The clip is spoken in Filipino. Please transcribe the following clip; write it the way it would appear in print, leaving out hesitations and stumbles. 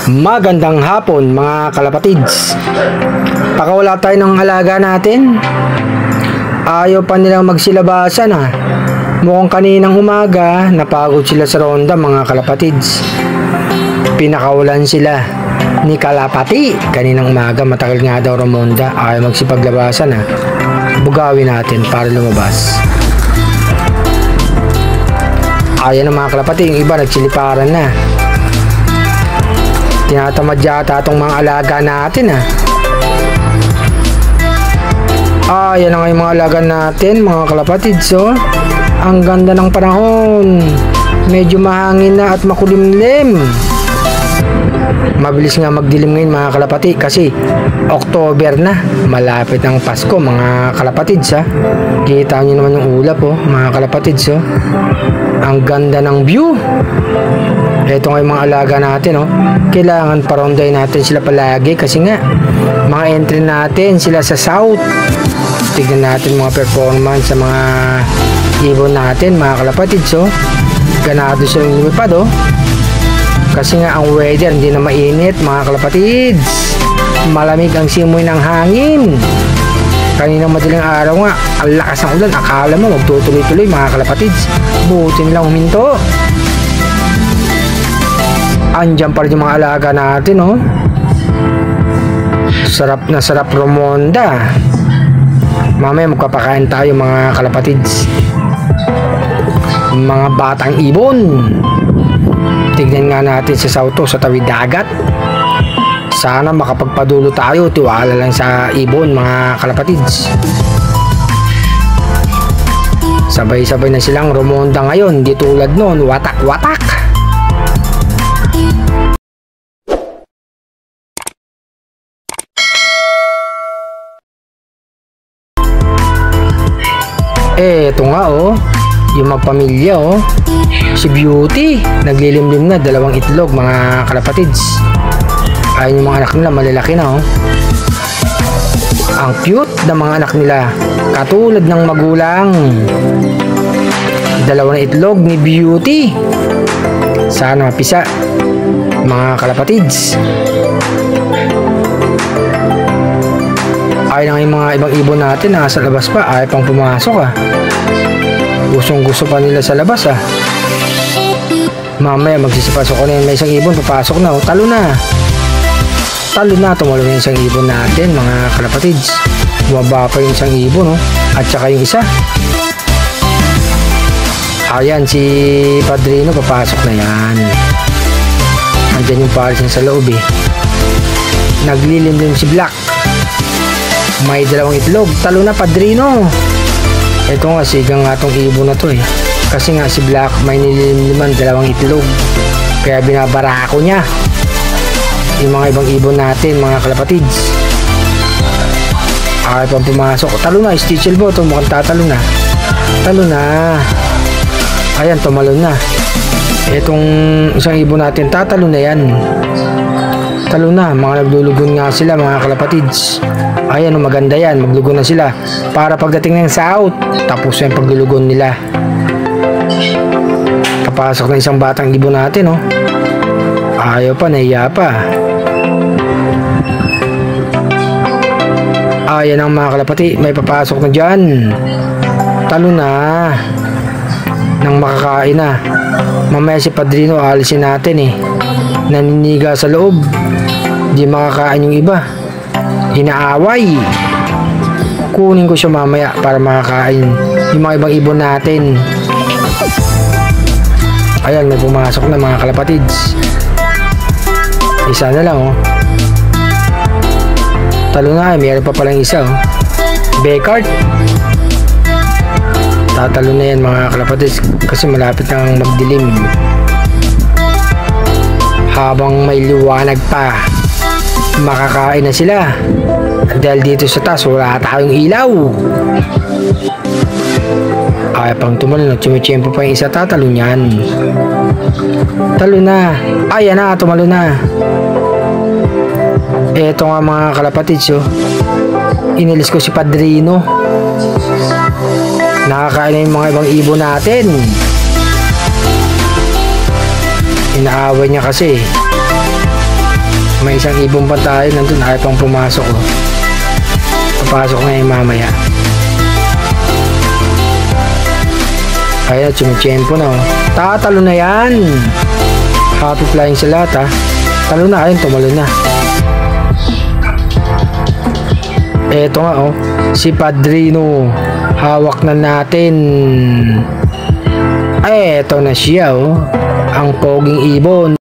Magandang hapon mga kalapatids. Pakawala tayo ng alaga natin. Ayaw pa nilang magsilabasan ha. Mukhang kaninang umaga napagod sila sa ronda mga kalapatids. Pinakawalan sila ni Kalapati kaninang umaga. Matagal nga daw rumonda. Ayaw magsipaglabasan ha. Bugawin natin para lumabas. Ayan ang mga kalapati. Yung iba nagsiliparan na. Tinatamad yata itong mga alaga natin ha. Yan na nga yung mga alaga natin mga kalapatids oh. Ang ganda ng panahon. Medyo mahangin na at makulimlim. Mabilis nga magdilim ngayon mga kalapati kasi October na. Malapit ang Pasko mga kalapatids ha. Kita nyo naman yung ulap oh mga kalapatids oh. Ang ganda ng view. Ito nga yung mga alaga natin oh. Kailangan paronday natin sila palagi kasi nga mga entry natin sila sa south. Tignan natin mga performance sa mga ibon natin mga kalapatids oh. Ganado silang lumipad oh. Kasi nga ang weather hindi na mainit mga kalapatids. Malamig ang simoy ng hangin. Kaninang madaling araw nga ang lakas ng ulan. Akala mo magtutuloy-tuloy mga kalapatids. Buti nilang huminto. Andiyan pa rin yung mga alaga natin oh. Sarap na sarap rumonda. Mamaya magpapakain tayo mga kalapatids. Mga batang ibon. Tignan nga natin sa sauto sa tawid dagat. Sana makapagpadulo tayo. Tiwala lang sa ibon mga kalapatids. Sabay-sabay na silang rumonda ngayon. Di tulad noon, watak-watak. Eto nga oh, yung magpamilya oh. Si Beauty, naglilimlim na, 2 itlog mga kalapatids. Ayun yung mga anak nila, malalaki na oh. Ang cute na mga anak nila, katulad ng magulang. 2 itlog ni Beauty. Sana mapisa mga kalapatids. Ay lang yung mga ibang ibon natin nasa labas pa, ay pang pumasok ah. Gustong gusto pa nila sa labas ah. Mamaya magsisipasok ko na yun. May isang ibon papasok na oh. Talo na. Talo na. Tumalo na yung isang ibon natin mga kalapatids. Bumaba pa yung isang ibon oh. At saka yung isa. Ayan si Padrino papasok na yan. Andyan yung paris niya sa loob eh. Naglilimlim si Black. May 2 itlog. Talo na Padrino. Ito nga sigang nga tong ibon na to eh. Kasi nga si Black may nililimliman 2 itlog. Kaya binabarako niya yung mga ibang ibon natin mga kalapatids. Ay pang pumasok. Talo na. Stitchel bo. Ito mukhang tatalo na. Talo na. Ayan tumalon na. Itong isang ibon natin tatalo na yan. Talo na. Mga naglulugon nga sila mga kalapatids. Ayan o maganda yan. Maglugon na sila. Para pagdating ng south, tapos yung paglulugon nila. Kapasok na isang batang ibon natin o. Ayaw pa, nahiya pa. Ayan ang mga kalapati. May papasok na dyan. Talo na. Nang makakain na. Mamaya si Padrino alisin natin eh. Naniniga sa loob. Di makakain yung iba. Inaaway. Kunin ko siya mamaya para makakain yung mga ibang ibon natin. Ayan may pumasok na mga kalapatids. Isa na lang oh. Talo na mayroon pa palang isa oh. Bekart. Tatalo na yan mga kalapatids kasi malapit nang magdilim. Habang may liwanag pa, makakain na sila dahil dito sa taas wala tayong ilaw. Ay pang tumalon at sumitsyempo pa yung isa. Tatalo niyan. Talo na. Ayan na tumalo na. Eto nga mga kalapatids oh. Inilis ko si Padrino. Nakakain na yung mga ibang ibon natin. Inaaway niya kasi. May isang ibon pa tayo nandun, ayaw pang pumasok oh. Papasok na yung mamaya. Ayan, sumitsyempo na oh. Tatalo na yan. Happy flying sa lahat ha. Talo na, ayun, tumalo na. Eto nga oh, si Padrino. Hawak na natin. Ay, eto na siya oh. Ang poging ibon.